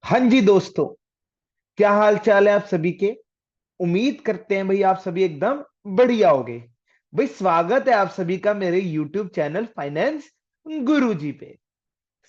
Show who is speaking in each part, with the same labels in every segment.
Speaker 1: हाँ जी दोस्तों, क्या हाल चाल है आप सभी के। उम्मीद करते हैं भाई आप सभी एकदम बढ़िया होगे। भाई स्वागत है आप सभी का मेरे YouTube चैनल फाइनेंस गुरुजी पे।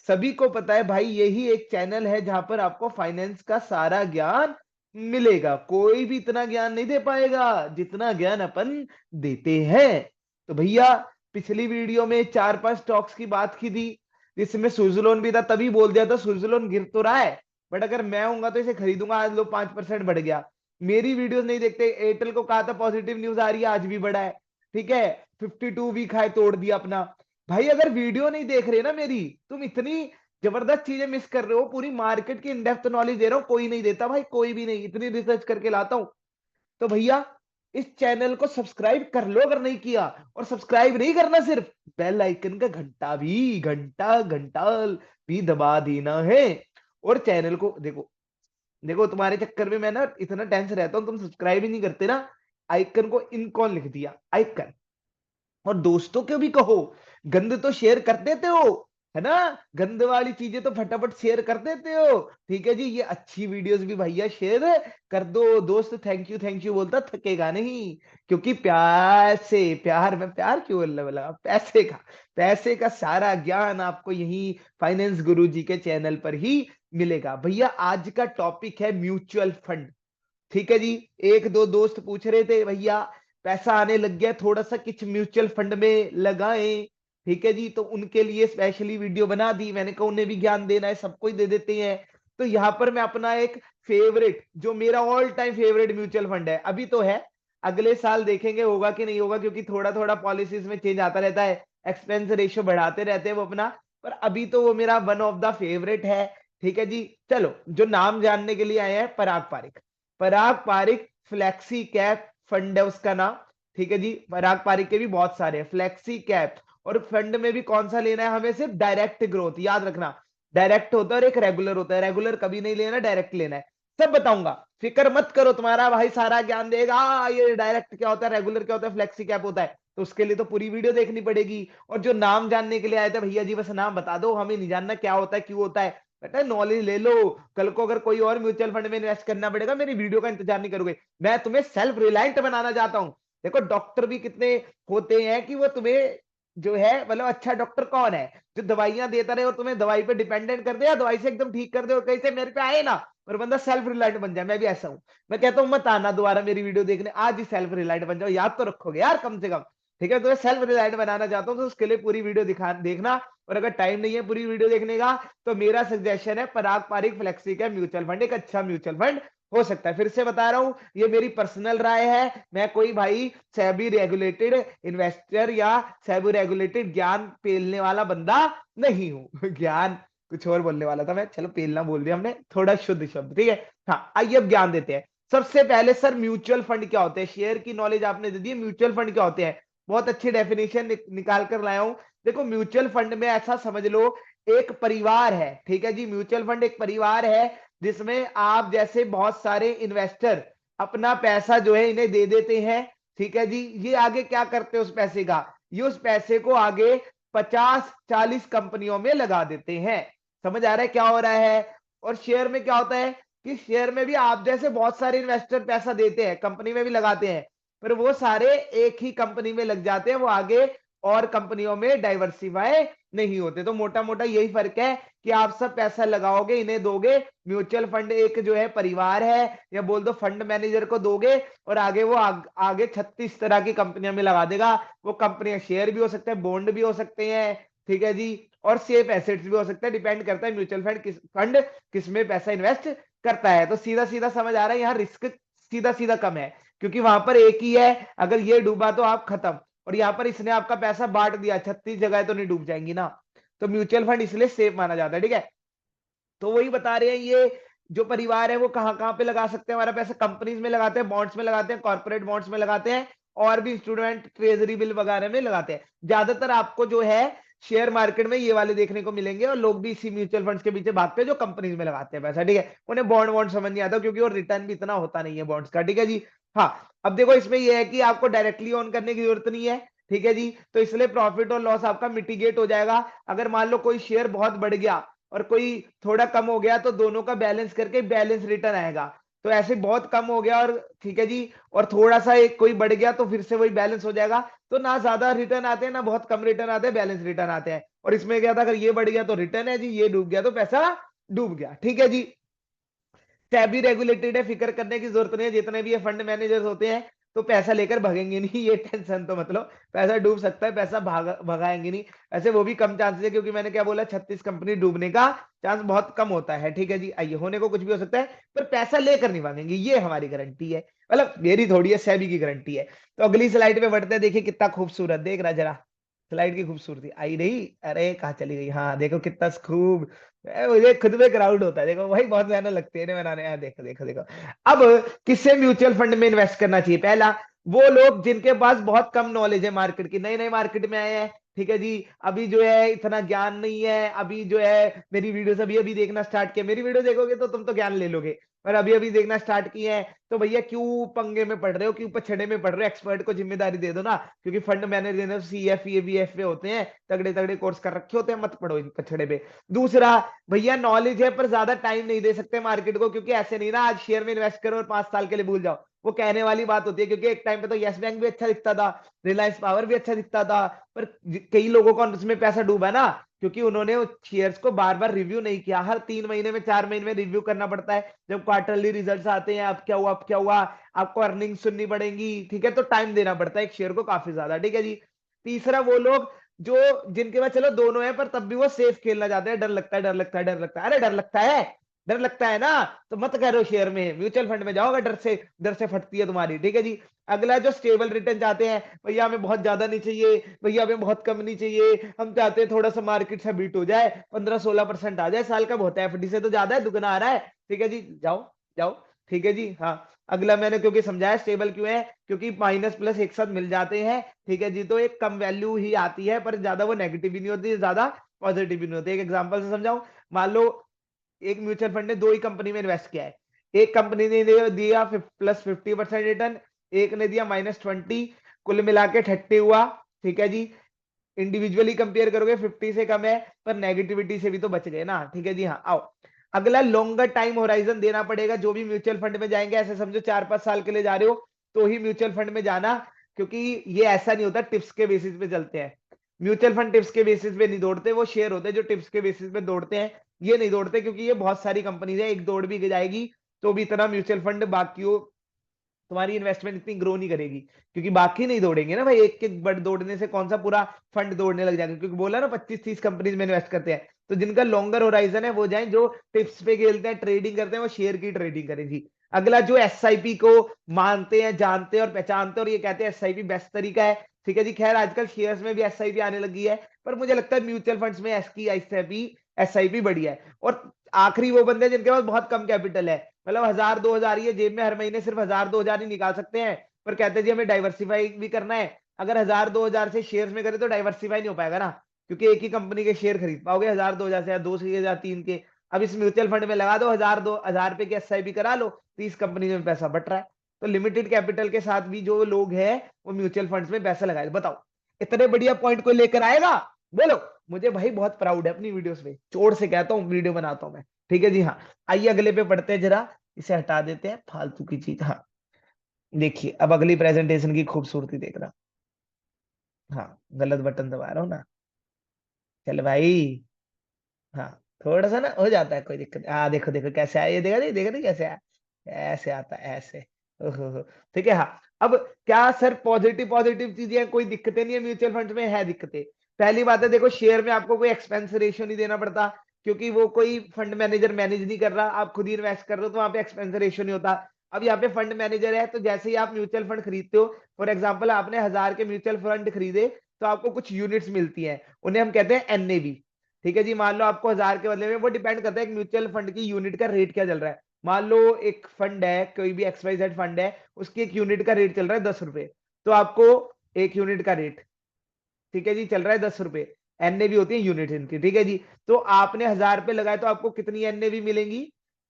Speaker 1: सभी को पता है भाई यही एक चैनल है जहां पर आपको फाइनेंस का सारा ज्ञान मिलेगा। कोई भी इतना ज्ञान नहीं दे पाएगा जितना ज्ञान अपन देते हैं। तो भैया पिछली वीडियो में चार पांच स्टॉक्स की बात की थी जिसमें स्विट्ज लोन भी था, तभी बोल दिया था स्विट्ज लोन गिर तो रहा है बट अगर मैं हूंगा तो इसे खरीदूंगा। आज लो 5% बढ़ गया। मेरी वीडियोस नहीं देखते। एयरटेल को कहा था पॉजिटिव न्यूज आ रही है, आज भी बढ़ा है। ठीक है, 52 वीक हाई तोड़ दिया अपना। भाई अगर वीडियो नहीं देख रहे ना मेरी, तुम इतनी जबरदस्त चीजें मिस कर रहे हो। पूरी मार्केट की इनडेप्थ नॉलेज दे रहा हूं, कोई नहीं देता भाई, कोई भी नहीं। इतनी रिसर्च करके लाता हूं। तो भैया इस चैनल को सब्सक्राइब कर लो अगर नहीं किया। और सब्सक्राइब नहीं करना, सिर्फ बेल आइकन का घंटा घंटा भी दबा देना है। और चैनल को देखो, देखो तुम्हारे चक्कर में मैं ना इतना टेंस रहता हूं, तुम सब्सक्राइब ही नहीं करते ना। आइकन को इनकॉन लिख दिया, आइकन। और दोस्तों को भी कहो, गंद तो शेयर कर देते हो, है ना। गंद वाली चीजें तो फटाफट शेयर कर देते हो। ठीक है जी, ये अच्छी वीडियोस भी भैया शेयर कर दो। दोस्त थैंक यू बोलता थकेगा नहीं। क्योंकि प्यार से, प्यार में प्यार क्यों बोलने वाला, पैसे का, पैसे का सारा ज्ञान आपको यही फाइनेंस गुरुजी के चैनल पर ही मिलेगा। भैया आज का टॉपिक है म्यूचुअल फंड। ठीक है जी। एक दो दोस्त पूछ रहे थे भैया पैसा आने लग गया थोड़ा सा कुछ म्यूचुअल फंड में लगाएं। ठीक है जी, तो उनके लिए स्पेशली वीडियो बना दी। मैंने कहा उन्हें भी ज्ञान देना है, सबको ही दे देते हैं। तो यहां पर मैं अपना एक फेवरेट, जो मेरा all time favourite mutual fund है, अभी तो है, अगले साल देखेंगे होगा कि नहीं होगा, क्योंकि थोड़ा थोड़ा पॉलिसीज में चेंज आता रहता है, एक्सपेंस रेशियो बढ़ाते रहते हैं वो अपना। पर अभी तो वो मेरा वन ऑफ द फेवरेट है। ठीक है जी। चलो, जो नाम जानने के लिए आए हैं, पराग पारिक। पराग पारिक फ्लेक्सी कैप फंड है उसका नाम। ठीक है जी। पराग पारिक के भी बहुत सारे हैं, फ्लेक्सी कैप। और फंड में भी कौन सा लेना है हमें, सिर्फ डायरेक्ट ग्रोथ, याद रखना। डायरेक्ट होता है और एक रेगुलर होता है, रेगुलर कभी नहीं लेना, डायरेक्ट लेना है। सब बताऊंगा, फिक्र मत करो, तुम्हारा भाई सारा ज्ञान देगा। ये डायरेक्ट क्या होता है, रेगुलर क्या होता है, फ्लेक्सी कैप होता है। तो उसके लिए तो पूरी वीडियो देखनी पड़ेगी। और जो नाम जानने के लिए आए थे भैया जी, बस नाम बता दो, हमें नहीं जानना क्या होता है क्यों होता है। बेटा नॉलेज ले लो। कल को अगर कोई और म्यूचुअल फंड में इन्वेस्ट करना पड़ेगा, मेरी वीडियो का इंतजार नहीं करोगे। मैं तुम्हें सेल्फ रिलायंट बनाना चाहता हूं। देखो डॉक्टर भी कितने होते हैं कि वो तुम्हें जो है, मतलब अच्छा डॉक्टर कौन है, जो दवाइयां देता रहे और तुम्हें दवाई पे डिपेंडेंट कर दे, या दवाई से एकदम ठीक कर दे और कहीं से मेरे पे आए ना, पर बंदा सेल्फ रिलायंट बन जाए। मैं भी ऐसा हूं। मैं कहता हूं मत आना दोबारा मेरी वीडियो देखने, आज ही सेल्फ रिलायंट बन जाओ, याद तो रखोगे यार कम से कम। ठीक है, तो मैं सेल्फ रिलायंट बनाना चाहता हूं, तो उसके लिए पूरी वीडियो दिखा देखना। और अगर टाइम नहीं है पूरी वीडियो देखने का, तो मेरा सजेशन है पराग पारिक फ्लेक्सी का म्यूचुअल फंड, एक अच्छा म्यूचुअल फंड हो सकता है। फिर से बता रहा हूं, ये मेरी पर्सनल राय है। मैं कोई भाई सेबी रेगुलेटेड इन्वेस्टर या सेबी रेगुलेटेड ज्ञान पेलने वाला बंदा नहीं हूं। ज्ञान कुछ और बोलने वाला था मैं, चलो पेलना बोल दिया हमने, थोड़ा शुद्ध शब्द। ठीक है। हाँ, आइए अब ज्ञान देते हैं। सबसे पहले सर म्यूचुअल फंड क्या होते हैं, शेयर की नॉलेज आपने दे दी, म्यूचुअल फंड क्या होते हैं बहुत अच्छी डेफिनेशन निकाल कर लाया हूं। देखो म्यूचुअल फंड में ऐसा समझ लो, एक परिवार है। ठीक है जी, म्यूचुअल फंड एक परिवार है जिसमें आप जैसे बहुत सारे इन्वेस्टर अपना पैसा जो है इन्हें दे देते हैं। ठीक है जी, ये आगे क्या करते हैं उस पैसे का, ये उस पैसे को आगे 50-40 कंपनियों में लगा देते हैं। समझ आ रहा है क्या हो रहा है। और शेयर में क्या होता है कि शेयर में भी आप जैसे बहुत सारे इन्वेस्टर पैसा देते हैं, कंपनी में भी लगाते हैं, पर वो सारे एक ही कंपनी में लग जाते हैं, वो आगे और कंपनियों में डाइवर्सिफाई नहीं होते। तो मोटा मोटा यही फर्क है कि आप सब पैसा लगाओगे, इन्हें दोगे। म्यूचुअल फंड एक जो है परिवार है, या बोल दो फंड मैनेजर को दोगे, और आगे वो आगे 36 तरह की कंपनियों में लगा देगा। वो कंपनियां शेयर भी हो सकते हैं, बॉन्ड भी हो सकते हैं। ठीक है जी। और सेफ एसेट्स भी हो सकते हैं, डिपेंड करता है म्यूचुअल फंड किस में पैसा इन्वेस्ट करता है। तो सीधा सीधा समझ आ रहा है, यहाँ रिस्क सीधा सीधा कम है, क्योंकि वहां पर एक ही है, अगर ये डूबा तो आप खत्म। और यहाँ पर इसने आपका पैसा बांट दिया, 36 जगह तो नहीं डूब जाएंगी ना। तो म्यूचुअल फंड इसलिए सेफ माना जाता है। ठीक है, तो वही बता रहे हैं, ये जो परिवार है वो कहां कहां पे लगा सकते हैं हमारा पैसा, कंपनीज में लगाते हैं, बॉन्ड्स में लगाते हैं, कॉर्पोरेट बॉन्ड्स में लगाते हैं, और भी इंस्ट्रूमेंट ट्रेजरी बिल वगैरह में लगाते हैं। ज्यादातर आपको जो है शेयर मार्केट में ये वाले देखने को मिलेंगे, और लोग भी इसी म्यूचुअल फंड्स के पीछे भागते हैं जो कंपनीज में लगाते हैं पैसा। ठीक है, उन्हें बॉन्ड वॉन्ड समझ नहीं आता, क्योंकि वो रिटर्न भी इतना होता नहीं है बॉन्ड्स का। ठीक है जी। हाँ, अब देखो इसमें यह है कि आपको डायरेक्टली ऑन करने की जरूरत नहीं है। ठीक है जी, तो इसलिए प्रॉफिट और लॉस आपका मिटिगेट हो जाएगा। अगर मान लो कोई शेयर बहुत बढ़ गया, और कोई थोड़ा कम हो गया तो दोनों का बैलेंस करके बैलेंस रिटर्न आएगा। तो ऐसे बहुत कम हो गया और ठीक है जी, और थोड़ा सा एक कोई बढ़ गया तो फिर से वही बैलेंस हो जाएगा। तो ना ज्यादा रिटर्न आते हैं ना बहुत कम रिटर्न आते हैं, बैलेंस रिटर्न आते हैं। और इसमें क्या था, अगर ये बढ़ गया तो रिटर्न है जी, ये डूब गया तो पैसा डूब गया। ठीक है जी, सेबी रेगुलेटेड है, फिक्र करने की जरूरत नहीं है। जितने भी ये फंड मैनेजर्स होते हैं तो पैसा लेकर भगेंगे नहीं, ये टेंशन तो मतलब पैसा डूब सकता है, पैसा भगाएंगे नहीं। ऐसे वो भी कम चांसेस है, क्योंकि मैंने क्या बोला 36 कंपनी डूबने का चांस बहुत कम होता है। ठीक है जी, आइए होने को कुछ भी हो सकता है, पर पैसा लेकर नहीं भागेंगे, ये हमारी गारंटी है, मतलब मेरी थोड़ी है, सेबी की गारंटी है। तो अगली स्लाइड पे बढ़ते हैं। देखिए कितना खूबसूरत, देख रहा जरा स्लाइड की खूबसूरती आई रही, अरे कहाँ चली गई, हाँ देखो कितना खूब। मुझे खुद में क्राउड होता है, देखो भाई बहुत मेहनत लगती है ना बनाने। देखो देखो देखो। अब किससे म्यूचुअल फंड में इन्वेस्ट करना चाहिए? पहला, वो लोग जिनके पास बहुत कम नॉलेज है मार्केट की, नए नए मार्केट में आए हैं। ठीक है जी, अभी जो है इतना ज्ञान नहीं है, अभी जो है मेरी वीडियोस अभी अभी देखना स्टार्ट किया। मेरी वीडियो देखोगे तो तुम तो ज्ञान ले लोगे, पर अभी अभी देखना स्टार्ट किए हैं तो भैया क्यों पंगे में पड़ रहे हो, क्यों पछड़े में पड़ रहे हो? एक्सपर्ट को जिम्मेदारी दे दो ना, क्योंकि फंड मैनेजर CF EBF होते हैं, तगड़े तगड़े कोर्स कर रखे होते हैं, मत पड़ो इन पछड़े पे। दूसरा, भैया नॉलेज है पर ज्यादा टाइम नहीं दे सकते मार्केट को, क्योंकि ऐसे नहीं ना आज शेयर में इन्वेस्ट करो और 5 साल के लिए भूल जाओ, वो कहने वाली बात होती है। क्योंकि एक टाइम पे तो यस बैंक भी अच्छा दिखता था, रिलायंस पावर भी अच्छा दिखता था, पर कई लोगों का उसमें पैसा डूबा ना, क्योंकि उन्होंने शेयर्स को बार बार रिव्यू नहीं किया। हर 3 महीने में 4 महीने में रिव्यू करना पड़ता है, जब क्वार्टरली रिजल्ट्स आते हैं, अब क्या हुआ अब क्या हुआ, आपको अर्निंग सुननी पड़ेगी। ठीक है, तो टाइम देना पड़ता है एक शेयर को काफी ज्यादा। ठीक है जी। तीसरा, वो लोग जो जिनके पास चलो दोनों है पर तब भी वो सेफ खेलना चाहते हैं, डर लगता है डर लगता है डर लगता है, अरे डर लगता है, डर लगता है ना, तो मत करो शेयर में, म्यूचुअल फंड में जाओगे, डर से फटती है तुम्हारी। ठीक है जी। अगला, जो स्टेबल रिटर्न चाहते हैं, भैया हमें बहुत ज्यादा नहीं चाहिए, भैया हमें बहुत कम नहीं चाहिए, हम चाहते हैं थोड़ा सा मार्केट से बीट हो जाए, 15-16% आ जाए साल का, बहुत है, FD से तो ज्यादा है, दुगना आ रहा है। ठीक है जी, जाओ जाओ। ठीक है जी, हाँ। अगला मैंने क्योंकि समझाया स्टेबल क्यों है, क्योंकि माइनस प्लस एक साथ मिल जाते हैं। ठीक है जी, तो एक कम वैल्यू ही आती है, पर ज्यादा वो नेगेटिव भी नहीं होती, ज्यादा पॉजिटिव भी नहीं होती। एक एग्जांपल से समझाऊं, मान लो एक म्यूचुअल फंड ने दो ही कंपनी में इन्वेस्ट किया है, एक कंपनी ने दिया +50% रिटर्न, एक ने दिया -20, कुल मिला के 30 हुआ। ठीक है जी, इंडिविजुअली कंपेयर करोगे 50 से कम है, पर नेगेटिविटी से भी तो बच गए ना। ठीक है जी, हाँ आओ। अगला, लॉन्गर टाइम होराइजन देना पड़ेगा जो भी म्यूचुअल फंड में जाएंगे, ऐसे समझो 4-5 साल के लिए जा रहे हो तो ही म्यूचुअल फंड में जाना, क्योंकि ये ऐसा नहीं होता टिप्स के बेसिस पे चलते हैं। म्यूचुअल फंड टिप्स के बेसिस पे नहीं दौड़ते, वो शेयर होते हैं जो टिप्स के बेसिस पे दौड़ते हैं, ये नहीं दौड़ते, क्योंकि ये बहुत सारी कंपनीज है, एक दौड़ भी जाएगी तो भी इतना म्यूचुअल फंड बाकी तुम्हारी इन्वेस्टमेंट इतनी ग्रो नहीं करेगी, क्योंकि बाकी नहीं दौड़ेंगे ना भाई, एक एक बट दौड़ने से कौन सा पूरा फंड दौड़ने लग जाएगा। क्योंकि बोला ना 25-30 कंपनीज में इन्वेस्ट करते हैं, तो जिनका लॉन्गर होराइजन है वो जाए, जो टिप्स पे खेलते हैं ट्रेडिंग करते हैं वो शेयर की ट्रेडिंग करें जी। अगला, जो SIP को मानते हैं, जानते हैं और पहचानते हैं, और ये कहते हैं SIP बेस्ट तरीका है। ठीक है जी, खैर आजकल शेयर्स में भी SIP आने लगी है, पर मुझे लगता है म्यूचुअल फंड्स में SIP बढ़िया है। और आखिरी वो बंदे जिनके पास बहुत कम कैपिटल है, मतलब 1000-2000 ही जेब में, हर महीने सिर्फ 1000-2000 ही निकाल सकते हैं, पर कहते हैं जी हमें डाइवर्सिफाई भी करना है। अगर 1000-2000 से शेयर्स में करें तो डाइवर्सिफाई नहीं हो पाएगा ना, क्योंकि एक ही कंपनी के शेयर खरीद पाओगे 1000-2000 से, या 2 से 3 के। अब इस म्यूचुअल फंड में लगा दो 1000-2000 रुपए की SIP करा लो, 30 कंपनी में पैसा बट रहा है। तो लिमिटेड कैपिटल के साथ भी जो लोग हैं वो म्यूचुअल फंड्स में पैसा लगाए। बताओ इतने बढ़िया पॉइंट को लेकर आएगा, बोलो। मुझे भाई बहुत प्राउड है अपनी वीडियोस में, चोर से कहता हूँ वीडियो बनाता हूँ मैं। ठीक है जी, हाँ। आइए अगले पे पढ़ते हैं जरा, इसे हटा देते हैं फालतू की चीज। हाँ, देखिए अब अगली प्रेजेंटेशन की खूबसूरती देख रहा। हाँ, गलत बटन दबा रहा हूँ ना, चल भाई। हाँ, थोड़ा सा ना हो जाता है, कोई दिक्कत। हाँ देखो देखो कैसे आया, ये देखा नहीं, देखा नहीं कैसे आया, ऐसे आता है ऐसे। ओहो। ठीक है, हाँ। अब क्या सर पॉजिटिव पॉजिटिव चीजें हैं, कोई दिक्कतें नहीं है म्यूचुअल फंड में? है दिक्कतें। पहली बात है, देखो शेयर में आपको कोई एक्सपेंस रेशियो नहीं देना पड़ता, क्योंकि वो कोई फंड मैनेजर मैनेज नहीं कर रहा, आप खुद ही इन्वेस्ट कर रहे हो, तो वहां पे एक्सपेंस रेशियो नहीं होता। अब यहाँ पे फंड मैनेजर है, तो जैसे ही आप म्यूचुअल फंड खरीदते हो, फॉर एग्जाम्पल आपने 1000 के म्यूचुअल फंड खरीदे, तो आपको कुछ यूनिट्स मिलती हैं, उन्हें हम कहते हैं NAV। ठीक है जी, मान लो आपको 1000 के बदले में, वो डिपेंड करता है एक म्यूचुअल फंड की यूनिट का रेट क्या चल रहा है। मान लो एक फंड है, कोई भी XYZ फंड है, उसकी एक यूनिट का रेट चल रहा है 10 रुपए, तो आपको एक यूनिट का रेट, ठीक है जी, चल रहा है 10 रुपए। NAV होती है यूनिट इनकी। ठीक है जी, तो आपने 1000 रुपए लगाए तो आपको कितनी NAV मिलेंगी?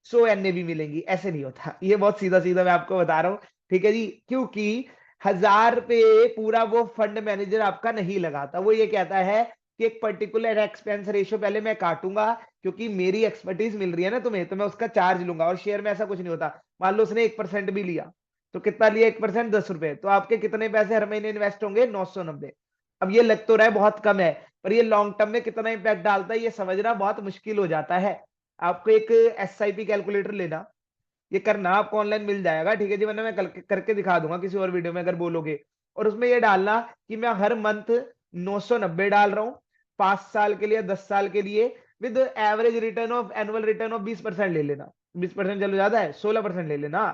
Speaker 1: 100 NAV मिलेंगी। ऐसे नहीं होता, ये बहुत सीधा सीधा मैं आपको बता रहा हूँ। ठीक है जी, क्योंकि 1000 रुपए पूरा वो फंड मैनेजर आपका नहीं लगाता, वो ये कहता है कि एक पर्टिकुलर एक्सपेंस रेशियो पहले मैं काटूंगा, क्योंकि मेरी एक्सपर्टीज मिल रही है ना तुम्हें, तो मैं उसका चार्ज लूंगा। और शेयर में ऐसा कुछ नहीं होता। मान लो उसने 1% भी लिया, तो कितना लिया 1%, 10 रुपए, तो आपके कितने पैसे हर महीने इन्वेस्ट होंगे, 990। अब ये लग तो रहा है बहुत कम है, पर ये लॉन्ग टर्म में कितना इंपैक्ट डालता है ये समझना बहुत मुश्किल हो जाता है। आपको एक SIP कैलकुलेटर लेना, ये करना, आपको ऑनलाइन मिल जाएगा, ठीक है जी, वरना मैं कल करके दिखा दूंगा किसी और वीडियो में अगर बोलोगे। और उसमें ये डालना कि मैं हर मंथ 990 डाल रहा हूँ, 5 साल के लिए, 10 साल के लिए, with average return of annual return of 20% ले लेना। 20% चलो ज्यादा है, 16% ले लेना,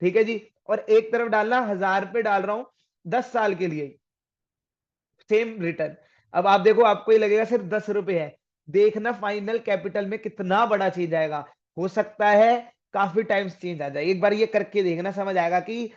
Speaker 1: ठीक है जी। और एक तरफ डालना 1000 रुपये डाल रहा हूँ 10 साल के लिए, सेम रिटर्न। अब आप देखो, आपको ये लगेगा सिर्फ 10 रुपए है, देखना फाइनल कैपिटल में कितना बड़ा चेंज आएगा। हो सकता है काफी टाइम्स चेंज आ जाए, एक बार ये करके देखना, समझ आएगा कि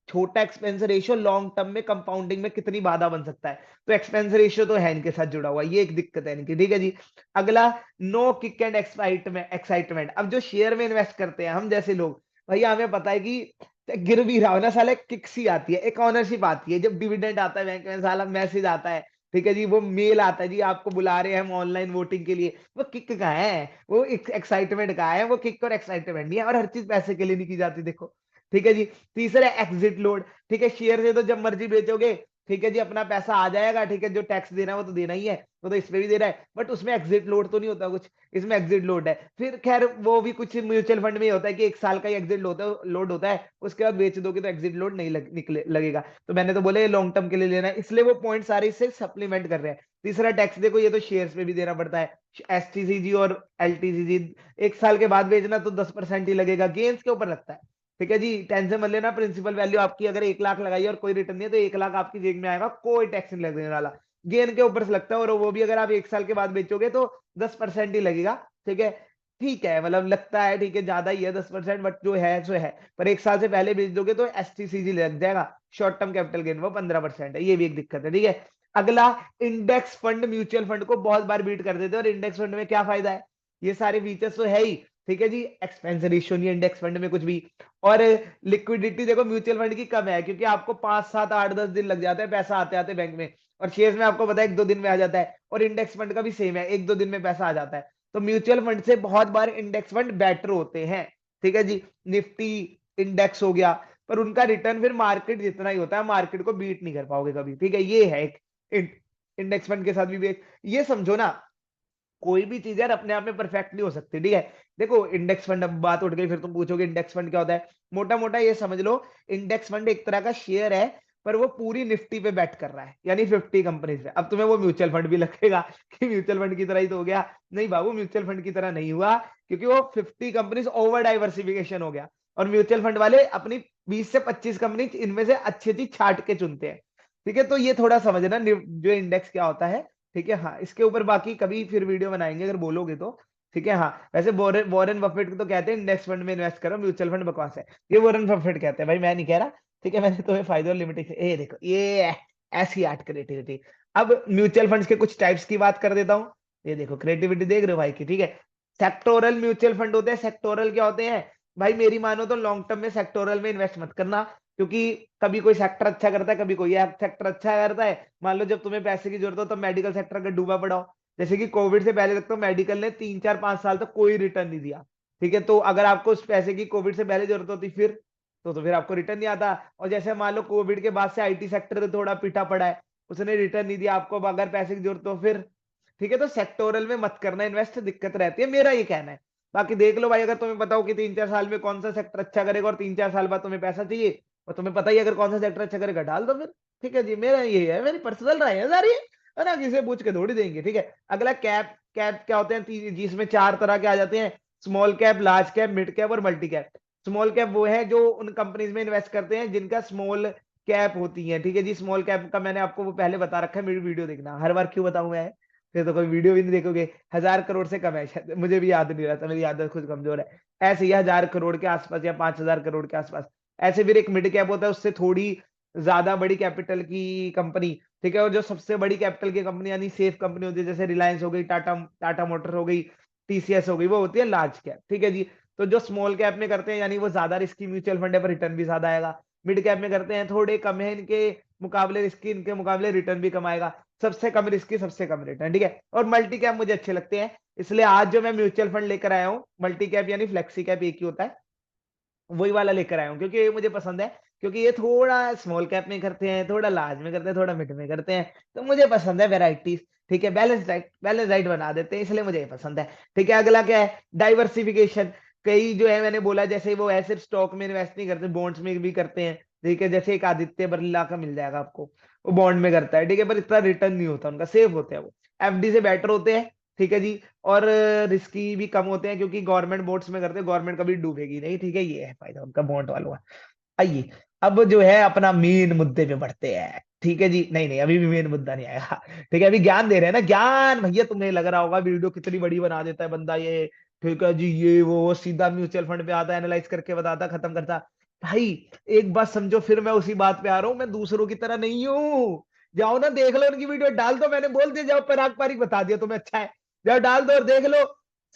Speaker 1: छोटा एक्सपेंस रेशियो लॉन्ग टर्म में कंपाउंडिंग में कितनी बाधा बन सकता है। तो एक्सपेंस रेशियो तो है इनके साथ जुड़ा हुआ, ये एक दिक्कत है इनकी, ठीक है जी। अगला, नो किक एंड एक्साइटमेंट। अब जो शेयर में इन्वेस्ट करते हैं हम जैसे लोग, भैया हमें पता है कि गिर भी रहा हो ना, साला किक सी आती है, एक ऑनरशिप आती है, जब डिविडेंड आता है बैंक में, साला मैसेज आता है, ठीक है जी, वो मेल आता है जी, आपको बुला रहे हैं हम ऑनलाइन वोटिंग के लिए, वो किक का है, वो एक्साइटमेंट का है, वो किक और एक्साइटमेंट नहीं है। और हर चीज पैसे के लिए नहीं की जाती, देखो, ठीक है जी। तीसरा, एग्जिट लोड, ठीक है, शेयर से तो जब मर्जी बेचोगे, ठीक है जी, अपना पैसा आ जाएगा, ठीक है, जो टैक्स देना है वो तो देना ही है, वो तो इस पे भी दे रहा है, बट उसमें एग्जिट लोड तो नहीं होता कुछ, इसमें एग्जिट लोड है। फिर खैर वो भी कुछ म्यूचुअल फंड में ही होता है कि 1 साल का ही एग्जिट लोड होता है, उसके बाद बेच दोगे तो एग्जिट लोड नहीं लगेगा। तो मैंने तो बोले लॉन्ग टर्म के लिए लेना है, इसलिए वो पॉइंट सारे इससे सप्लीमेंट कर रहे हैं। तीसरा, टैक्स देखो, ये तो शेयर्स पे भी देना पड़ता है, STCG और LTCG, 1 साल के बाद बेचना तो 10% ही लगेगा, गेन्स के ऊपर लगता है, ठीक है जी। टेंशन मत लेना, प्रिंसिपल वैल्यू आपकी अगर 1 लाख लगाई और कोई रिटर्न नहीं है तो 1 लाख आपकी जेब में आएगा, कोई टैक्स नहीं लगने वाला। गेन के ऊपर से लगता है, और वो भी अगर आप 1 साल के बाद बेचोगे तो 10% ही लगेगा, ठीक है। ठीक है, मतलब लगता है, ठीक है, ज्यादा ही है 10%, बट जो है सो है। पर 1 साल से पहले बेच दोगे तो STCG लग जाएगा, शॉर्ट टर्म कैपिटल गेन, वो 15% है, ये भी एक दिक्कत है, ठीक है। अगला, इंडेक्स फंड म्यूचुअल फंड को बहुत बार बीट कर देते हैं, और इंडेक्स फंड में क्या फायदा है, ये सारे फीचर्स तो है ही, ठीक है जी, एक्सपेंस रेशियो नहीं है इंडेक्स फंड में कुछ भी। और लिक्विडिटी देखो म्यूचुअल फंड की कम है, क्योंकि आपको 5 7 8 10 दिन लग जाते हैं पैसा आते आते बैंक में, और शेयर्स में आपको पता है 1 2 दिन में आ जाता है, और इंडेक्स फंड का भी सेम है, 1 2 दिन में पैसा आ जाता है। तो म्यूचुअल फंड से बहुत बार इंडेक्स फंड बेटर होते हैं, ठीक है जी। निफ्टी इंडेक्स हो गया, पर उनका रिटर्न फिर मार्केट जितना ही होता है, मार्केट को बीट नहीं कर पाओगे कभी, ठीक है, ये है एक इंडेक्स फंड के साथ भी ये समझो ना, कोई भी चीज यार अपने आप में परफेक्ट नहीं हो सकती, ठीक है। देखो इंडेक्स फंड, अब बात उठ गई, फिर तुम पूछोगे इंडेक्स फंड क्या होता है, मोटा मोटा ये समझ लो, इंडेक्स फंड एक तरह का शेयर है, पर वो पूरी निफ्टी पे बैट कर रहा है, यानी 50 कंपनीज पे। अब तुम्हें वो म्यूचुअल फंड भी लगेगा कि म्यूचुअल फंड की तरह ही तो हो गया, नहीं बाबू, म्यूचुअल फंड की तरह नहीं हुआ, क्योंकि वो 50 कंपनीज ओवर डाइवर्सिफिकेशन हो गया, और म्यूचुअल फंड वाले अपनी 20 से 25 कंपनी इनमें से अच्छी अच्छी छाट के चुनते हैं, ठीक है। तो ये थोड़ा समझना जो इंडेक्स क्या होता है, ठीक है। हाँ, इसके ऊपर बाकी कभी फिर वीडियो बनाएंगे अगर बोलोगे तो, ठीक है। हाँ, वैसे वॉरेन बफेट तो कहते हैं इंडेक्स फंड में इन्वेस्ट करो, म्यूचुअल फंड बकवास है, ये वॉरेन बफेट कहते हैं भाई, मैं नहीं कह रहा, ठीक है। मैंने तुम्हें फायदे और लिमिटेशन, ये देखो, ये ऐसी आर्ट क्रिएटिविटी। अब म्यूचुअल फंड्स के कुछ टाइप्स की बात कर देता हूँ, ये देखो क्रिएटिविटी देख रहे हो भाई की, ठीक है। सेक्टोरल म्यूचुअल फंड होते हैं, सेक्टोरल क्या होते हैं भाई, मेरी मानो तो लॉन्ग टर्म में सेक्टोरल में इन्वेस्ट मत करना, क्योंकि कभी कोई सेक्टर अच्छा करता है, कभी कोई सेक्टर अच्छा करता है। मान लो जब तुम्हें पैसे की जरूरत हो, तो मेडिकल सेक्टर अगर डूबा पड़ा हो, जैसे कि कोविड से पहले तक तो मेडिकल ने 3 4 5 साल तक कोई रिटर्न नहीं दिया, ठीक है। तो अगर आपको उस पैसे की कोविड से पहले जरूरत होती फिर, तो फिर आपको रिटर्न नहीं आता। और जैसे मान लो कोविड के बाद से IT सेक्टर थोड़ा पिटा पड़ा है, उसने रिटर्न नहीं दिया आपको, अब अगर पैसे की जरूरत हो फिर, ठीक है। तो सेक्टोरल में मत करना इन्वेस्ट, दिक्कत रहती है, मेरा ये कहना है। बाकी देख लो भाई, अगर तुम्हें बताओ कि 3 4 साल में कौन सा सेक्टर अच्छा करेगा, और 3 4 साल बाद तुम्हें पैसा चाहिए, और तुम्हें पता ही है अगर कौन सा सेक्टर अच्छा करेगा, डाल दो फिर, ठीक है जी। मेरा ये है, मेरी पर्सनल राय है सारी, है ना, किसे पूछ के थोड़ी देंगे, ठीक है। अगला, कैप कैप क्या होते हैं, जिसमें 4 तरह के आ जाते हैं, small cap, large cap, mid cap और मल्टी कैप। स्मॉल कैप वो है जो उन कंपनीज में इन्वेस्ट करते हैं जिनका स्मॉल कैप होती है, ठीक है जी। स्मॉल कैप का मैंने आपको वो पहले बता रखा है, मेरी वीडियो देखना, हर बार क्यों बताऊं मैं, फिर तो कोई वीडियो भी नहीं देखोगे। 1000 करोड़ से कम है शायद, मुझे भी याद नहीं रहता, मेरी याद खुद कमजोर है। ऐसे ही 1000 करोड़ के आसपास या 5000 करोड़ के आसपास। ऐसे फिर एक मिड कैप होता है, उससे थोड़ी ज्यादा बड़ी कैपिटल की कंपनी, ठीक है। और जो सबसे बड़ी कैपिटल की कंपनी यानी सेफ कंपनी होती है, जैसे रिलायंस हो गई, टाटा टाटा मोटर हो गई, TCS हो गई, वो होती है लार्ज कैप, ठीक है जी। तो जो स्मॉल कैप में करते हैं, यानी वो ज्यादा रिस्की म्यूचुअल फंड है, पर रिटर्न भी ज्यादा आएगा। मिड कैप में करते हैं, थोड़े कम है इनके मुकाबले रिस्की, इनके मुकाबले रिटर्न भी कम आएगा। सबसे कम रिस्क की सबसे कम रिटर्न, ठीक है। और मल्टी कैप मुझे अच्छे लगते हैं, इसलिए आज जो मैं म्यूचुअल फंड लेकर आया हूँ, मल्टी कैप यानी फ्लेक्सी कैप एक ही होता है, वही वाला लेकर आया हूँ, क्योंकि ये मुझे पसंद है। क्योंकि ये थोड़ा स्मॉल कैप में करते हैं, थोड़ा लार्ज में करते हैं, थोड़ा मिड में करते हैं, तो मुझे पसंद है वेराइटीज, ठीक है। बैलेंस डाइट बना देते हैं, इसलिए मुझे ये पसंद है, ठीक है। अगला क्या है, डाइवर्सिफिकेशन। कई जो है मैंने बोला, जैसे वो ऐसे स्टॉक में इन्वेस्ट नहीं करते, बॉन्ड्स में भी करते हैं, ठीक है। जैसे एक आदित्य बिरला का मिल जाएगा आपको, वो बॉन्ड में करता है, ठीक है, पर इतना रिटर्न नहीं होता उनका, सेफ होते हैं वो, एफडी से बेटर होते हैं, ठीक है जी। और रिस्की भी कम होते हैं, क्योंकि गवर्नमेंट बोर्ड्स में करते हैं, गवर्नमेंट कभी डूबेगी नहीं, ठीक है, ये है फायदा उनका बॉन्ड वालों का। आइए, अब जो है अपना मेन मुद्दे पे बढ़ते हैं, ठीक है जी। नहीं नहीं, अभी भी मेन मुद्दा नहीं आया, ठीक है, अभी ज्ञान दे रहे हैं ना, ज्ञान। भैया तुम्हें लग रहा होगा वीडियो कितनी बड़ी बना देता है बंदा ये, ठीक है जी, ये वो सीधा म्यूचुअल फंड पे आता, एनालाइज करके बताता, खत्म करता। भाई एक बात समझो, फिर मैं उसी बात पे आ रहा हूँ, मैं दूसरों की तरह नहीं हूँ। जाओ ना देख लो उनकी वीडियो, डाल दो, मैंने बोल दिया, जाओ पराग पारिक बता दिया तुम्हें, अच्छा है, जाओ डाल दो और देख लो,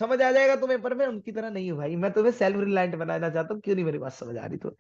Speaker 1: समझ आ जाएगा तुम्हें। पर मैं उनकी तरह नहीं हूँ भाई, मैं तुम्हें सेल्फ रिलायंट बनाना चाहता हूँ, क्यों नहीं मेरी बात समझ आ रही तो।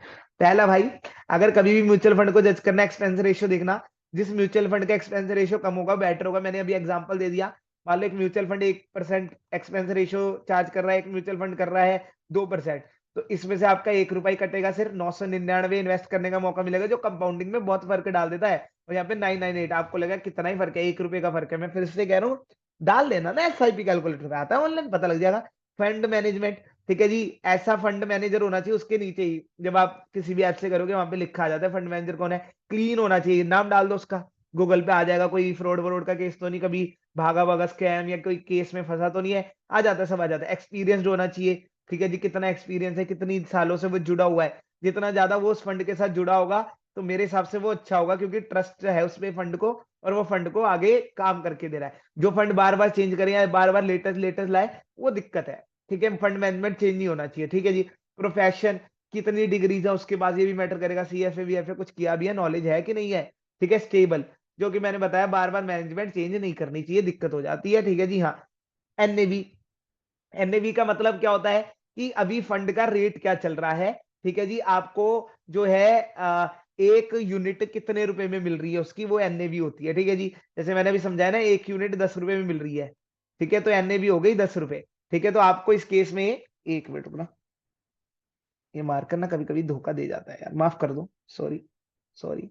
Speaker 1: पहला भाई, अगर कभी भी म्यूचुअल फंड को जज करना, एक्सपेंस रेशियो देखना, जिस म्यूचुअल फंड का एक्सपेंस रेशियो कम होगा बेटर होगा। मैंने अभी एग्जांपल दे दिया, मान लो एक mutual fund 1% expense ratio charge कर रहा है, एक म्यूचुअल फंड कर रहा है 2%, तो इसमें से आपका 1 रुपए कटेगा, सिर्फ 999 इन्वेस्ट करने का मौका मिलेगा, जो कंपाउंडिंग में बहुत फर्क डाल देता है। और यहाँ पे 998, आपको लगा कितना ही फर्क है, 1 रुपए का फर्क है। मैं फिर से कह रहा हूँ, डाल देना ना, एसआईपी कैलकुलेटर पे आता है ऑनलाइन, पता लग जाएगा। फंड मैनेजमेंट, ठीक है जी, ऐसा फंड मैनेजर होना चाहिए, उसके नीचे ही जब आप किसी भी ऐप से करोगे, वहां पे लिखा आ जाता है फंड मैनेजर कौन है, क्लीन होना चाहिए, नाम डाल दो उसका, गूगल पे आ जाएगा, कोई फ्रॉड व्रॉड का केस तो नहीं, कभी भागा भागा स्कैम या कोई केस में फंसा तो नहीं है, आ जाता है, सब आ जाता है। एक्सपीरियंस्ड होना चाहिए, ठीक है जी, कितना एक्सपीरियंस है, कितनी सालों से वो जुड़ा हुआ है, जितना ज्यादा वो उस फंड के साथ जुड़ा होगा, तो मेरे हिसाब से वो अच्छा होगा, क्योंकि ट्रस्ट है उसमें फंड को, और वो फंड को आगे काम करके दे रहा है। जो फंड बार बार चेंज करे या बार बार लेटेस्ट लेटेस्ट लाए, वो दिक्कत है, ठीक है। फंड मैनेजमेंट चेंज नहीं होना चाहिए, ठीक है जी। प्रोफेशन, कितनी डिग्रीज है उसके बाद, ये भी मैटर करेगा, सीएफए वीएफए कुछ किया भी है, नॉलेज है कि नहीं है, ठीक है। स्टेबल, जो कि मैंने बताया, बार बार मैनेजमेंट चेंज नहीं करनी चाहिए, दिक्कत हो जाती है, ठीक है जी। हाँ, एनएवी, एनएवी का मतलब क्या होता है, कि अभी फंड का रेट क्या चल रहा है, ठीक है जी। आपको जो है एक यूनिट कितने रुपए में मिल रही है उसकी, वो एनएवी होती है, ठीक है जी। जैसे मैंने अभी समझाया ना, एक यूनिट 10 रुपए में मिल रही है, ठीक है, तो एनएवी हो गई 10 रुपए, ठीक है। तो आपको इस केस में, एक मिनट रुकना, ये मार्कर ना कभी कभी धोखा दे जाता है यार, माफ कर दो, सॉरी, सॉरी,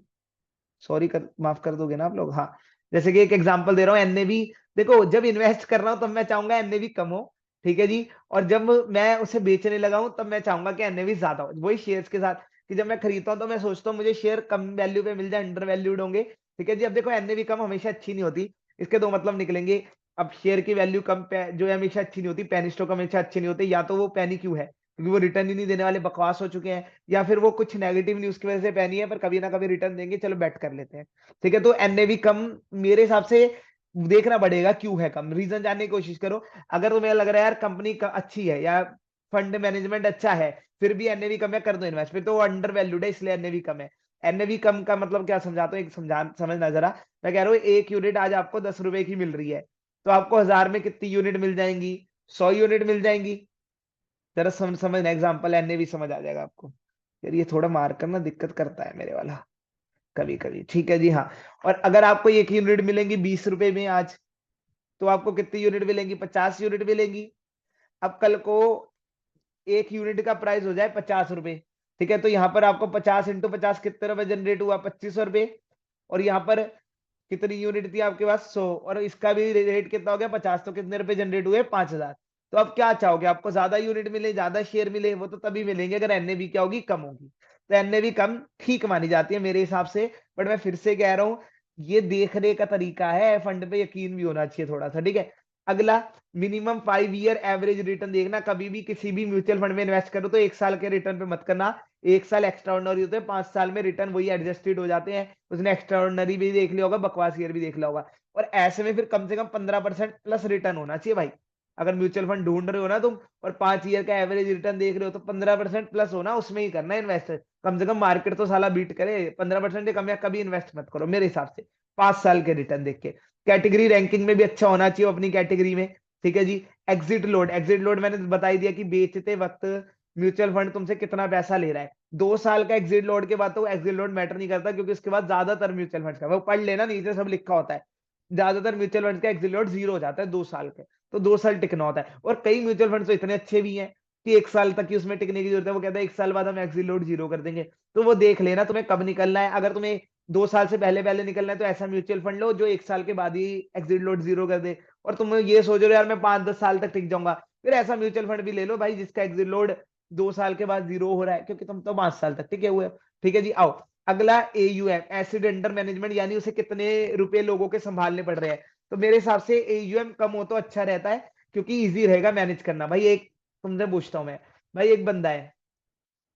Speaker 1: सॉरी कर, माफ कर दोगे ना आप लोग, हाँ। जैसे कि एक एग्जांपल दे रहा हूँ, एनएवी, देखो जब इन्वेस्ट कर रहा हूं तब मैं चाहूंगा एनएवी कम हो, ठीक है जी। और जब मैं उसे बेचने लगा हूं, तब मैं चाहूंगा कि एनएवी ज्यादा हो। वही शेयर्स के साथ, कि जब मैं खरीदता हूं तो मैं सोचता हूँ मुझे शेयर कम वैल्यू पे मिल जाए, अंडर वैल्यूड होंगे, ठीक है जी। अब देखो एनएवी कम हमेशा अच्छी नहीं होती, इसके दो मतलब निकलेंगे। अब शेयर की वैल्यू कम जो है हमेशा अच्छी नहीं होती, पेनी स्टॉक हमेशा अच्छे नहीं होते, या तो वो पेनी क्यों है, क्योंकि वो रिटर्न ही नहीं देने वाले, बकवास हो चुके हैं, या फिर वो कुछ नेगेटिव न्यूज की वजह से पेनी है, पर कभी ना कभी रिटर्न देंगे, चलो बेट कर लेते हैं, ठीक है। तो एनएवी कम मेरे हिसाब से देखना पड़ेगा, क्यों है कम, रीजन जानने की कोशिश करो। अगर तुम्हें लग रहा है यार कंपनी अच्छी है, या फंड मैनेजमेंट अच्छा है, फिर भी एनएवी कम है, कर दो इन्वेस्ट, फिर तो वो अंडर वैल्यूड है, इसलिए एनएवी कम है। एनएवी कम का मतलब क्या समझाता हूँ, एक समझना जरा। मैं कह रहा हूँ एक यूनिट आज आपको 10 रुपए की मिल रही है, तो आपको 1000 में कितनी यूनिट मिल जाएंगी, 100 यूनिट मिल जाएंगी। जरा समझना, एग्जाम्पल एनएवी समझ आ जाएगा आपको। यार ये थोड़ा मार्क करना दिक्कत करता है मेरे वाला, कभी कभी, ठीक है जी। हाँ, और अगर आपको एक यूनिट मिलेंगी 20 रुपए में आज, तो आपको कितनी यूनिट मिलेंगी, 50 यूनिट मिलेंगी। अब कल को एक यूनिट का प्राइस हो जाए 50 रुपए, ठीक है, तो यहाँ पर आपको 50 × 50 कितने रुपए जनरेट हुआ, 2500 रुपए। और यहाँ पर कितनी यूनिट थी आपके पास, 100, और इसका भी रेट कितना हो गया 50, तो कितने रुपए जनरेट हुए, 5000। तो आप क्या चाहोगे, आपको ज्यादा यूनिट मिले, ज्यादा शेयर मिले, वो तो तभी मिलेंगे अगर एनएवी क्या होगी, कम होगी। तो एनएवी कम ठीक मानी जाती है मेरे हिसाब से। बट मैं फिर से कह रहा हूँ, ये देखने का तरीका है, फंड पे यकीन भी होना चाहिए थोड़ा सा, ठीक है। अगला, मिनिमम 5 ईयर एवरेज रिटर्न देखना, कभी भी किसी भी म्यूचुअल फंड में इन्वेस्ट करो तो 1 साल के रिटर्न पे मत करना। 1 साल एक्स्ट्रा ऑर्डिनरी होते हैं, 5 साल में रिटर्न वही एडजस्टेड हो जाते हैं। उसने एक्स्ट्रा ऑर्डिनरी भी देख लिया होगा, बकवास ईयर भी देख लिया होगा। और ऐसे में फिर कम से कम 15% प्लस रिटर्न होना चाहिए भाई। अगर म्यूचुअल फंड ढूंढ रहे हो ना तुम, और 5 ईयर का एवरेज रिटर्न देख रहे हो, तो 15% प्लस होना, उसमें ही करना इन्वेस्ट। कम से कम मार्केट तो साला बीट करे, 15% से कम या कभी इन्वेस्ट मत करो मेरे हिसाब से, 5 साल के रिटर्न देख के। कैटेगरी रैंकिंग में भी अच्छा होना चाहिए अपनी कैटेगरी में, ठीक है जी। एग्जिट लोड, एग्जिट लोड मैंने बता ही दिया कि बेचते वक्त म्यूचुअल फंड तुमसे कितना पैसा ले रहा है। 2 साल का एग्जिट लोड के बाद तो एग्जिट लोड मैटर नहीं करता, क्योंकि उसके बाद ज्यादातर म्यूचुअल फंड का वो पढ़ लेना, नीचे सब लिखा होता है। ज्यादातर म्यूचुअल फंड का एग्जिट लोड 0 हो जाता है 2 साल के, तो 2 साल टिकना होता है। और कई म्यूचुअल फंड तो इतने अच्छे भी हैं कि 1 साल तक की उसमें टिकने की जरूरत है, वो कहता है 1 साल बाद हम एग्जिट लोड 0 कर देंगे। तो वो देख लेना तुम्हें कब निकलना है। अगर तुम्हें 2 साल से पहले पहले निकलना है तो ऐसा म्यूचुअल फंड लो जो 1 साल के बाद ही एग्जिट लोड 0 कर दे। और तुम ये सोच रहे हो यार मैं 5-10 साल तक टिक जाऊंगा, फिर ऐसा म्यूचुअल फंड भी ले लो भाई जिसका एग्जिट लोड 2 साल के बाद 0 हो रहा है, क्योंकि तुम तो 5 साल तक टिके हुए हो। ठीक है जी, आओ अगला एयूएम, एसिड अंडर मैनेजमेंट, यानी उसे कितने रुपए लोगों के संभालने पड़ रहे हैं। तो मेरे हिसाब से एयूएम कम हो तो अच्छा रहता है, क्योंकि इजी रहेगा मैनेज करना। भाई एक तुमसे पूछता हूं मैं, भाई एक बंदा है,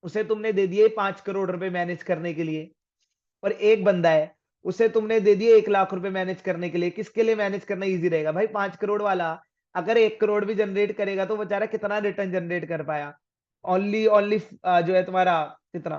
Speaker 1: उसे तुमने दे दिए 5 करोड़ रुपए मैनेज करने के लिए, और एक बंदा है उसे तुमने दे दिए 1 लाख रुपए मैनेज करने के लिए, किसके लिए मैनेज करना इजी रहेगा? भाई 5 करोड़ वाला अगर 1 करोड़ भी जनरेट करेगा तो बेचारा कितना रिटर्न जनरेट कर पाया? ओनली ओनली जो है तुम्हारा कितना,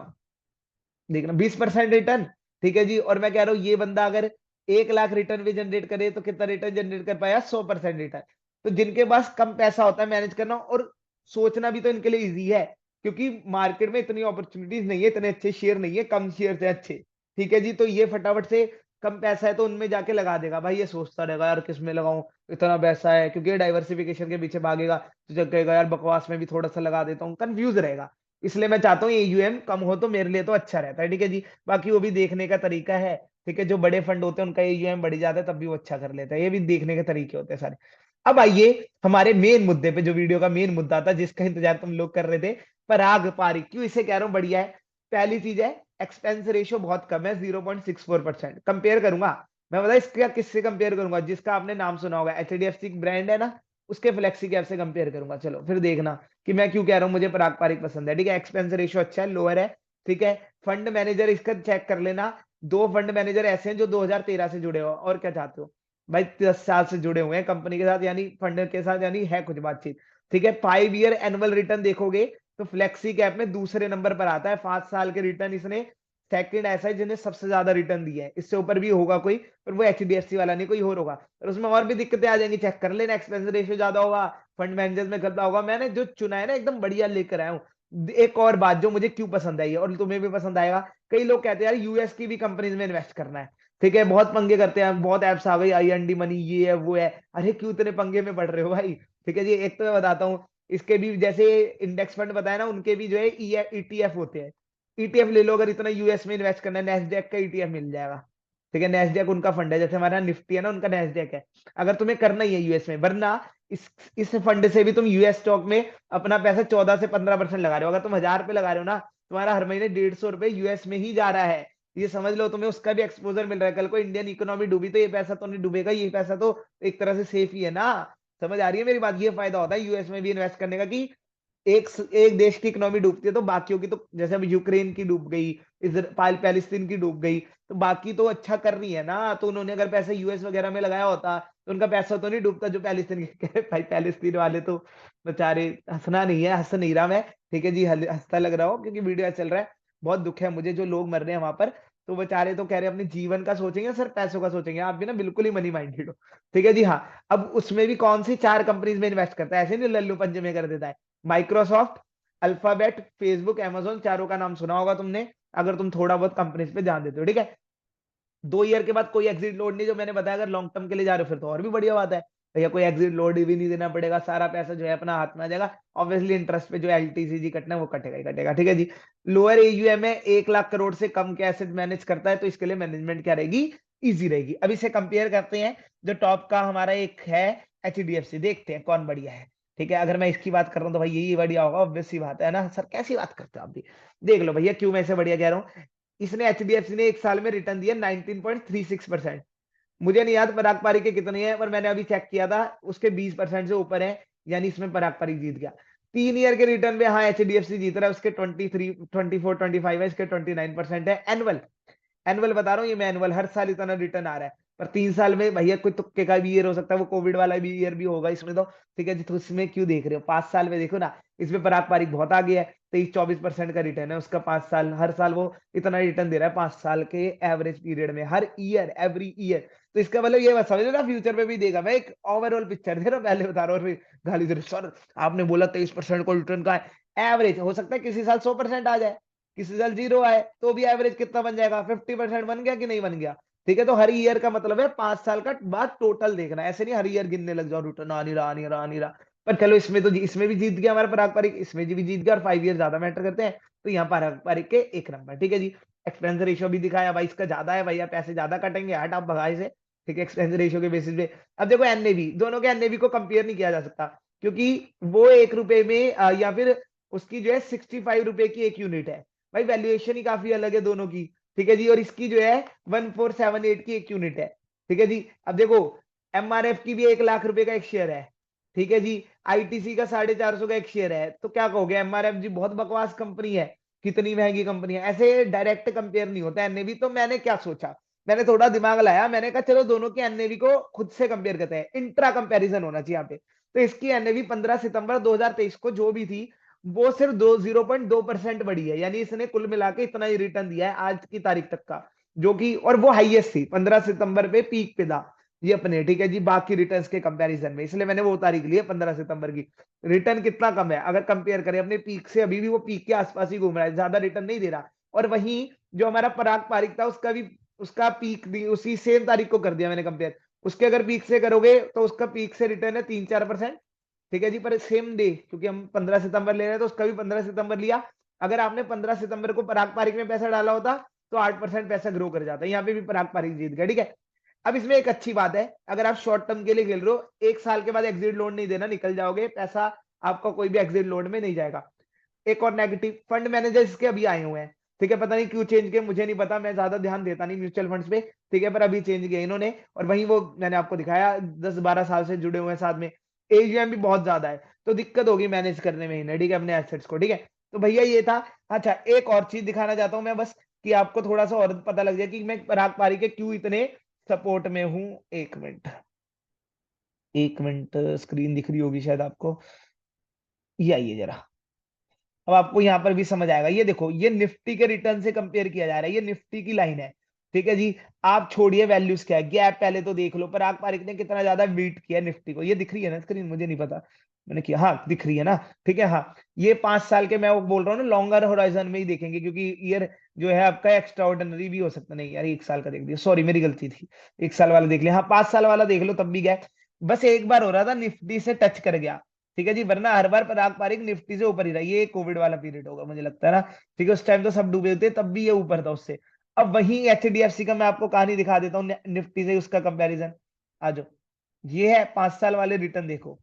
Speaker 1: देखना 20% रिटर्न। ठीक है जी, और मैं कह रहा हूं ये बंदा अगर 1 लाख रिटर्न भी जनरेट करे तो कितना रिटर्न जनरेट कर पाया? 100% रिटर्न। तो जिनके पास कम पैसा होता है मैनेज करना और सोचना भी तो इनके लिए इजी है, क्योंकि मार्केट में इतनी अपॉर्चुनिटीज नहीं है, इतने अच्छे शेयर नहीं है, कम शेयर है अच्छे। ठीक है जी, तो ये फटाफट से कम पैसा है तो उनमें जाके लगा देगा। भाई ये सोचता रहेगा यार किस में लगाऊं, इतना पैसा है, क्योंकि डाइवर्सिफिकेशन के पीछे भागेगा तो जब कहेगा यार बकवास में भी थोड़ा सा लगा देता हूँ, कंफ्यूज रहेगा। इसलिए मैं चाहता हूँ एयूएम कम हो तो मेरे लिए तो अच्छा रहता है। ठीक है जी, बाकी वो भी देखने का तरीका है। ठीक है, जो बड़े फंड होते हैं उनका एयूएम बढ़ जाता है तब भी वो अच्छा कर लेता है, ये भी देखने के तरीके होते हैं सारे। अब आइए हमारे मेन मुद्दे पे, जो वीडियो का मेन मुद्दा था जिसका इंतजार तुम लोग कर रहे थे, पराग पारिक। क्यों इसे कह रहा हूँ बढ़िया है? पहली चीज है एक्सपेंस रेशियो बहुत कम है, 0.64%। कंपेयर करूंगा मैं, बता इसका किससे कंपेयर करूंगा? जिसका आपने नाम सुना होगा, एचडीएफसी ब्रांड है ना, उसके फ्लेक्सी कैप से कंपेयर करूंगा। चलो फिर देखना कि मैं क्यों कह रहा हूं मुझे पराग पारिक पसंद है। ठीक है, एक्सपेंस रेशियो अच्छा है, लोअर है। ठीक है, फंड मैनेजर इसका चेक कर लेना, 2 फंड मैनेजर ऐसे हैं जो 2013 से जुड़े हो, और क्या चाहते हो भाई? 10 साल से जुड़े हुए हैं कंपनी के साथ, यानी फंड के साथ, यानी है कुछ बातचीत। ठीक है, 5 ईयर एनुअल रिटर्न देखोगे तो फ्लेक्सी कैप में दूसरे नंबर पर आता है। 5 साल के रिटर्न इसने सेकंड ऐसा है जिन्हें सबसे ज्यादा रिटर्न दिया है, इससे ऊपर भी होगा कोई, पर वो एचडीएफसी वाला नहीं, कोई और होगा। और उसमें और भी दिक्कतें आ जाएंगी, चेक कर लेना, एक्सपेंस रेशियो ज्यादा होगा, फंड मैनेजर में गलत होगा। मैंने जो चुना है ना एकदम बढ़िया लेकर आया हूँ। एक और बात जो मुझे क्यों पसंद आई है और तुम्हें भी पसंद आएगा, कई लोग कहते हैं यार यूएस की भी कंपनीज में इन्वेस्ट करना है। ठीक है, बहुत पंगे करते हैं, बहुत एप्स आ गई, आई एन डी मनी, ये है वो है। अरे क्यों इतने पंगे में पड़ रहे हो भाई? ठीक है जी, एक तो मैं बताता हूँ, इसके भी जैसे इंडेक्स फंड बताया ना, उनके भी जो है ईटीएफ होते हैं। ईटीएफ ले लो, अगर इतना यूएस में इन्वेस्ट करना है, नेस्डेक का ईटीएफ मिल जाएगा। ठीक है, नेस्डेक उनका फंड है, जैसे हमारा निफ्टी है ना, उनका नेस्डेक है। अगर तुम्हें करना ही है यूएस में, वरना इस फंड से भी तुम यूएस स्टॉक में अपना पैसा 14 से 15% लगा रहे हो। अगर तुम 1,000 रुपए लगा रहे हो ना, तुम्हारा हर महीने 150 रुपए यूएस में ही जा रहा है। ये समझ लो, तुम्हें उसका भी एक्सपोजर मिल रहा है। कल को इंडियन इकोनॉमी डूबी तो ये पैसा तो नहीं डूबेगा, ये पैसा तो एक तरह से सेफ ही है ना। समझ आ रही है मेरी बात? ये फायदा होता है यूएस में भी इन्वेस्ट करने का, कि एक देश की इकोनॉमी डूबती है तो बाकियों की तो, जैसे अब यूक्रेन की डूब गई, इजराइल पैलेस्तीन की डूब गई, तो बाकी तो अच्छा कर रही है ना। तो उन्होंने अगर पैसा यूएस वगैरह में लगाया होता तो उनका पैसा तो नहीं डूबता जो पैलेस्तीन के भाई पैलेस्तीन वाले तो बेचारे, हंसना नहीं है, हंस नहीं रहा मैं। ठीक है जी, हंसता लग रहा हो क्योंकि वीडियो चल रहा है। बहुत दुख है मुझे जो लोग मर रहे हैं वहां पर, तो बेचारे तो कह रहे हैं अपने जीवन का सोचेंगे, सर पैसों का सोचेंगे। आप भी ना बिल्कुल ही मनी माइंडेड हो। ठीक है जी, हाँ। अब उसमें भी कौन सी 4 कंपनीज में इन्वेस्ट करता है, ऐसे नहीं लल्लू पंजे में कर देता है। माइक्रोसॉफ्ट, अल्फाबेट, फेसबुक, amazon, चारों का नाम सुना होगा तुमने, अगर तुम थोड़ा बहुत कंपनीज पे ध्यान देते हो। ठीक है, 2 ईयर के बाद कोई एग्जिट लोड नहीं, जो मैंने बताया। अगर लॉन्ग टर्म के लिए जा रहे हो फिर तो और भी बढ़िया बात है, भैया कोई एग्जिट लोड भी नहीं देना पड़ेगा, सारा पैसा जो है अपना हाथ में आ जाएगा। ऑब्वियसली इंटरेस्ट पे जो एलटीसीजी कटना है वो कटेगा ही कटेगा। ठीक है जी, लोअर एयूएम है, 1 लाख करोड़ से कम के एसेट मैनेज करता है, तो इसके लिए मैनेजमेंट क्या रहेगी? इजी रहेगी। अब इसे कंपेयर करते हैं, जो टॉप का हमारा एक है एचडीएफसी, देखते हैं कौन बढ़िया है। ठीक है, अगर मैं इसकी बात कर रहा हूँ तो भाई यही बढ़िया होगा, ऑब्वियस सी बात है ना सर, कैसी बात करते हो आप भी? देख लो भैया क्यों मैं इसे बढ़िया कह रहा हूँ। इसने एचडीएफसी ने एक साल में रिटर्न दिया 19.36%। मुझे नहीं याद पराग पारी के कितने हैं, पर मैंने अभी चेक किया था, उसके 20% से ऊपर है, यानी इसमें पराग पारी जीत गया। 3 ईयर के रिटर्न में हाँ एचडीएफसी जीत रहा है, उसके 23, 24, 25 है, इसके 29% है एनुअल। एनुअल बता रहा हूँ, ये मैं एनुअल हर साल इतना रिटर्न आ रहा है। पर 3 साल में भैया कोई तुक्के का भी ईयर हो सकता है, वो कोविड वाला भी ईयर भी होगा इसमें तो। ठीक है जी, तो इसमें क्यों देख रहे हो? 5 साल में देखो ना, इसमें पराग पारिक बहुत आगे है, 23-24% का रिटर्न है उसका। 5 साल, हर साल वो इतना रिटर्न दे रहा है 5 साल के एवरेज पीरियड में, हर ईयर, एवरी ईयर। तो इसका मतलब ये मत समझ लो ना फ्यूचर में भी देगा, मैं एक ओवरऑल पिक्चर दे रहा हूँ, पहले बता रहा हूँ। और फिर गाली दे रहे, सर आपने बोला 23% को रिटर्न का है, एवरेज हो सकता है किसी साल 100% आ जाए, किसी साल 0 आए, तो भी एवरेज कितना बन जाएगा? 50% बन गया कि नहीं बन गया? ठीक है। तो हर ईयर का मतलब है 5 साल का बाद टोटल देखना है, ऐसे नहीं हर ईयर गिनने लग जाओ रिटर्न आ नहीं रहा, आ नहीं रहा, आ नहीं रहा। पर चलो इसमें तो इसमें भी जीत गया हमारा पारंपरिक, इसमें भी जीत गया, और 5 ईयर ज्यादा मैटर करते हैं, तो यहाँ पारंपरिक के 1 नंबर। ठीक है जी। एक्सपेंस रेशियो भी दिखाया भाई, इसका ज्यादा है भैया, पैसे ज्यादा कटेंगे, हट आप भगाए से। ठीक है, एक्सपेंस रेशियो के बेसिस पे। अब देखो एनएवी, दोनों के एनएवी को कंपेयर नहीं किया जा सकता, क्योंकि वो 1 रुपए में या फिर उसकी जो है 65 रुपए की एक यूनिट है। भाई वैल्यूएशन ही काफी अलग है दोनों की। ठीक है जी। और इसकी जो है 1478 की एक यूनिट है। ठीक है जी। अब देखो एमआरएफ की भी 1 लाख रुपए का एक शेयर है। ठीक है जी। आईटीसी का 450 का एक शेयर है। तो क्या कहोगे, एमआरएफ जी बहुत बकवास कंपनी है, कितनी महंगी कंपनी है, ऐसे डायरेक्ट कंपेयर नहीं होता एनएवी। तो मैंने क्या सोचा, मैंने थोड़ा दिमाग लाया, मैंने कहा चलो दोनों के एनएवी को खुद से कंपेयर करते हैं, इंट्रा कंपैरिजन होना चाहिए यहाँ पे। तो इसकी एनएवी 15 सितंबर 2023 को जो भी थी, वो सिर्फ 0.2% बढ़ी है, यानी इसने कुल मिला के इतना ही रिटर्न दिया है आज की तारीख तक का, जो कि और वो हाईएस्ट थी 15 सितंबर पे, पीक पे था ये अपने। ठीक है जी। बाकी रिटर्न्स के कंपैरिजन में, इसलिए मैंने वो तारीख ली है 15 सितंबर की। रिटर्न कितना कम है अगर कंपेयर करें अपने पीक से, अभी भी वो पीक के आसपास ही घूम रहा है, ज्यादा रिटर्न नहीं दे रहा। और वहीं जो हमारा पराग पारिक था, उसका भी, उसका पीक भी उसी सेम तारीख को कर दिया मैंने कंपेयर। उसके अगर पीक से करोगे तो उसका पीक से रिटर्न है 3-4%। ठीक है जी। पर सेम डे, क्योंकि हम 15 सितंबर ले रहे हैं तो उसका भी 15 सितंबर लिया। अगर आपने 15 सितंबर को पराग पारिक में पैसा डाला होता तो 8% पैसा ग्रो कर जाता है, यहाँ पे भी पराग पारिक जीत गया। ठीक है। अब इसमें एक अच्छी बात है, अगर आप शॉर्ट टर्म के लिए खेल रहे हो, 1 साल के बाद एग्जिट लोड नहीं देना, निकल जाओगे पैसा, आपका कोई भी एग्जिट लोड में नहीं जाएगा। एक और नेगेटिव, फंड मैनेजर इसके अभी आए हुए हैं। ठीक है, पता नहीं क्यों चेंज किए, मुझे नहीं पता, मैं ज्यादा ध्यान देता नहीं म्यूचुअल फंड्स पे। ठीक है, पर अभी चेंज किया इन्होंने। और वहीं वो मैंने आपको दिखाया 10-12 साल से जुड़े हुए हैं साथ में, एजीएम भी बहुत ज्यादा है, तो दिक्कत होगी मैनेज करने में इन्हें। ठीक है, अपने एसेट्स को। ठीक है, तो भैया ये था। अच्छा, एक और चीज दिखाना चाहता हूं मैं बस, कि आपको थोड़ा सा और पता लग जाए कि मैं पराग पारी के क्यों इतने सपोर्ट में हूं। 1 मिनट, 1 मिनट, स्क्रीन दिख रही होगी शायद आपको, ये आइए जरा। अब आपको यहां पर भी समझ आएगा, ये देखो, ये निफ्टी के रिटर्न से कंपेयर किया जा रहा है, ये निफ्टी की लाइन है। ठीक है जी। आप छोड़िए वैल्यूज क्या है, गैप पहले तो देख लो, पराग पारिक ने कितना ज्यादा बीट किया निफ्टी को, ये दिख रही है ना स्क्रीन, मुझे नहीं पता मैंने किया, हाँ दिख रही है ना। ठीक है, हाँ। ये 5 साल के, मैं वो बोल रहा हूँ ना, लॉन्गर होराइजन में ही देखेंगे, क्योंकि ईयर जो है आपका एक्स्ट्रा ऑर्डिनरी भी हो सकता, नहीं यार 1 साल का देख दिया, सॉरी मेरी गलती थी। 1 साल वाला देख लिया, हाँ 5 साल वाला देख लो तब भी गया। बस एक बार हो रहा था निफ्टी से टच कर गया। ठीक है जी, वरना हर बार पराग पारिक निफ्टी से ऊपर ही रहा, ये कोविड वाला पीरियड होगा मुझे लगता है ना। ठीक है, उस टाइम तो सब डूबे होते, तब भी ये ऊपर था उससे। अब वही एचडीएफसी का मैं आपको कहानी दिखा देता हूँ, निफ्टी से उसका कंपैरिजन। आ जाओ, ये है 5 साल वाले रिटर्न, देखो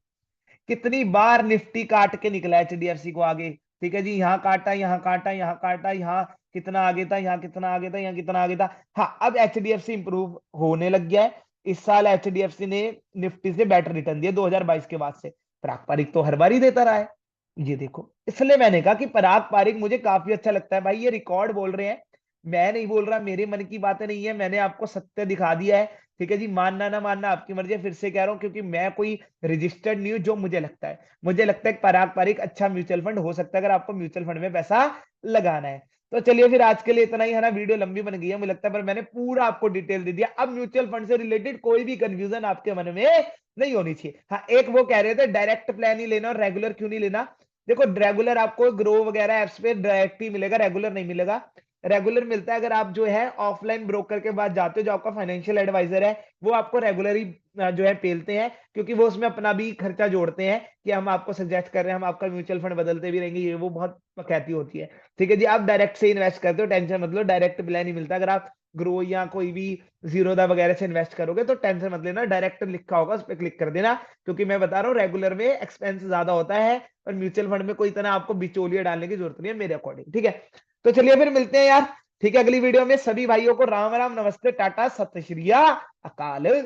Speaker 1: कितनी बार निफ्टी काट के निकला एचडीएफसी को आगे। ठीक है जी, यहाँ काटा, यहाँ काटा, यहाँ काटा, यहाँ कितना आगे था, यहाँ कितना आगे था, यहाँ कितना आगे था। हाँ, अब एचडीएफसी इंप्रूव होने लग गया है। इस साल एचडीएफसी ने निफ्टी से बेटर रिटर्न दिया 2022 के बाद से। पराग पारिक तो हर बार ही देता रहा है, ये देखो। इसलिए मैंने कहा कि पराग पारिक मुझे काफी अच्छा लगता है भाई, ये रिकॉर्ड बोल रहे हैं, मैं नहीं बोल रहा, मेरे मन की बातें नहीं है, मैंने आपको सत्य दिखा दिया है। ठीक है जी, मानना ना मानना आपकी मर्जी है, फिर से कह रहा हूं, क्योंकि मैं कोई रजिस्टर्ड न्यूज, जो मुझे लगता है, मुझे लगता है कि पराग पारिक अच्छा म्यूचुअल फंड हो सकता है अगर आपको म्यूचुअल फंड में पैसा लगाना है। तो चलिए फिर आज के लिए इतना ही है ना, वीडियो लंबी बन गई है मुझे लगता है, पर मैंने पूरा आपको डिटेल दे दिया। अब म्यूचुअल फंड से रिलेटेड कोई भी कंफ्यूजन आपके मन में नहीं होनी चाहिए। हाँ, एक वो कह रहे थे डायरेक्ट प्लान ही लेना और रेगुलर क्यों नहीं लेना। देखो रेगुलर आपको ग्रो वगैरह एप्स पे डायरेक्ट ही मिलेगा, रेगुलर नहीं मिलेगा। रेगुलर मिलता है अगर आप जो है ऑफलाइन ब्रोकर के पास जाते हो, जो आपका फाइनेंशियल एडवाइजर है, वो आपको रेगुलर ही जो है पेलते हैं, क्योंकि वो उसमें अपना भी खर्चा जोड़ते हैं कि हम आपको सजेस्ट कर रहे हैं, हम आपका म्यूचुअल फंड बदलते भी रहेंगे, ये वो बहुत कहती होती है। ठीक है जी, आप डायरेक्ट से इन्वेस्ट करते हो, टेंशन मत लो, डायरेक्ट प्लान ही मिलता है। अगर आप ग्रो या कोई भी जीरोदा वगैरह से इन्वेस्ट करोगे तो टेंशन मत लेना, डायरेक्ट लिखा होगा उस पर क्लिक कर देना, क्योंकि मैं बता रहा हूँ रेगुलर में एक्सपेंस ज्यादा होता है, और म्यूचुअल फंड में कोई इतना आपको बिचौलिए डालने की जरूरत नहीं है मेरे अकॉर्डिंग। ठीक है, तो चलिए फिर मिलते हैं यार। ठीक है, अगली वीडियो में। सभी भाइयों को राम राम, नमस्ते, टाटा, सत श्री अकाल।